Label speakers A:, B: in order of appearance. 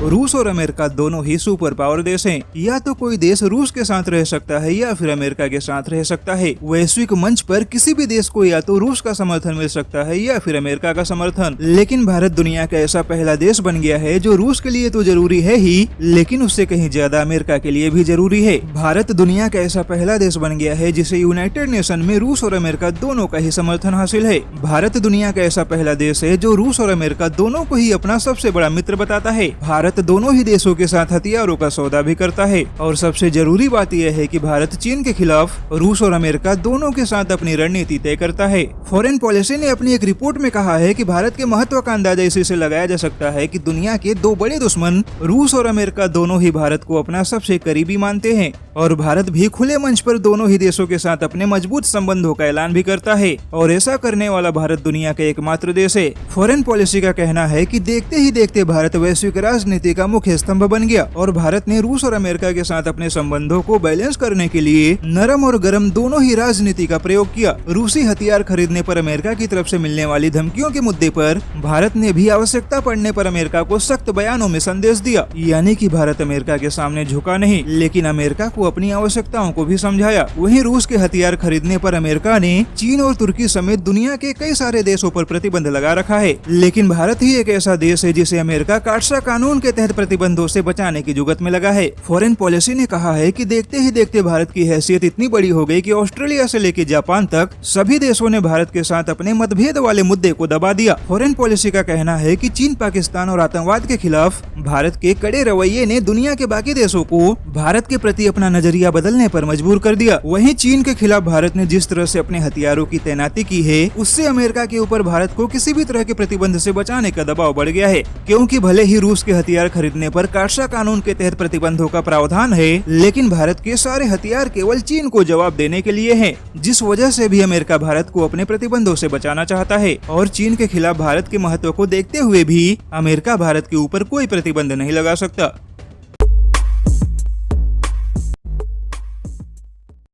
A: रूस और अमेरिका दोनों ही सुपर पावर देश हैं। या तो कोई देश रूस के साथ रह सकता है या फिर अमेरिका के साथ रह सकता है। वैश्विक मंच पर किसी भी देश को या तो रूस का समर्थन मिल सकता है या फिर अमेरिका का समर्थन। लेकिन भारत दुनिया का ऐसा पहला देश बन गया है जो रूस के लिए तो जरूरी है ही, लेकिन उससे कहीं ज्यादा अमेरिका के लिए भी जरूरी है। भारत दुनिया का ऐसा पहला देश बन गया है जिसे यूनाइटेड नेशन में रूस और अमेरिका दोनों का ही समर्थन हासिल है। भारत दुनिया का ऐसा पहला देश है जो रूस और अमेरिका दोनों को ही अपना सबसे बड़ा मित्र बताता है। भारत दोनों ही देशों के साथ हथियारों का सौदा भी करता है। और सबसे जरूरी बात यह है कि भारत चीन के खिलाफ रूस और अमेरिका दोनों के साथ अपनी रणनीति तय करता है। फॉरेन पॉलिसी ने अपनी एक रिपोर्ट में कहा है कि भारत के महत्व का अंदाजा इसी से लगाया जा सकता है कि दुनिया के दो बड़े दुश्मन रूस और अमेरिका दोनों ही भारत को अपना सबसे करीबी मानते हैं और भारत भी खुले मंच पर दोनों ही देशों के साथ अपने मजबूत संबंधों का ऐलान भी करता है। और ऐसा करने वाला भारत दुनिया का एकमात्र देश है। फॉरेन पॉलिसी का कहना है कि देखते ही देखते भारत वैश्विक राजनीति का मुख्य स्तंभ बन गया और भारत ने रूस और अमेरिका के साथ अपने संबंधों को बैलेंस करने के लिए नरम और गर्म दोनों ही राजनीति का प्रयोग किया। रूसी हथियार खरीदने पर अमेरिका की तरफ से मिलने वाली धमकियों के मुद्दे पर भारत ने भी आवश्यकता पड़ने पर अमेरिका को सख्त बयानों में संदेश दिया। यानी कि भारत अमेरिका के सामने झुका नहीं, लेकिन अमेरिका को अपनी आवश्यकताओं को भी समझाया। वहीं रूस के हथियार खरीदने पर अमेरिका ने चीन और तुर्की समेत दुनिया के कई सारे देशों पर प्रतिबंध लगा रखा है, लेकिन भारत ही एक ऐसा देश है जिसे अमेरिका काटसा कानून के तहत प्रतिबंधों से बचाने की जुगत में लगा है। फॉरेन पॉलिसी ने कहा है कि देखते ही देखते भारत की हैसियत इतनी बड़ी हो गई कि ऑस्ट्रेलिया से लेकर जापान तक सभी देशों ने भारत के साथ अपने मतभेद वाले मुद्दे को दबा दिया। फॉरेन पॉलिसी का कहना है कि चीन, पाकिस्तान और आतंकवाद के खिलाफ भारत के कड़े रवैये ने दुनिया के बाकी देशों को भारत के प्रति अपना नजरिया बदलने पर मजबूर कर दिया। वहीं चीन के खिलाफ भारत ने जिस तरह से अपने हथियारों की तैनाती की है, उससे अमेरिका के ऊपर भारत को किसी भी तरह के प्रतिबंध से बचाने का दबाव बढ़ गया है। क्योंकि भले ही रूस के हथियार खरीदने पर काटसा कानून के तहत प्रतिबंधों का प्रावधान है, लेकिन भारत के सारे हथियार केवल चीन को जवाब देने के लिए हैं, जिस वजह से भी अमेरिका भारत को अपने प्रतिबंधों से बचाना चाहता है। और चीन के खिलाफ भारत के महत्व को देखते हुए भी अमेरिका भारत के ऊपर कोई प्रतिबंध नहीं लगा सकता।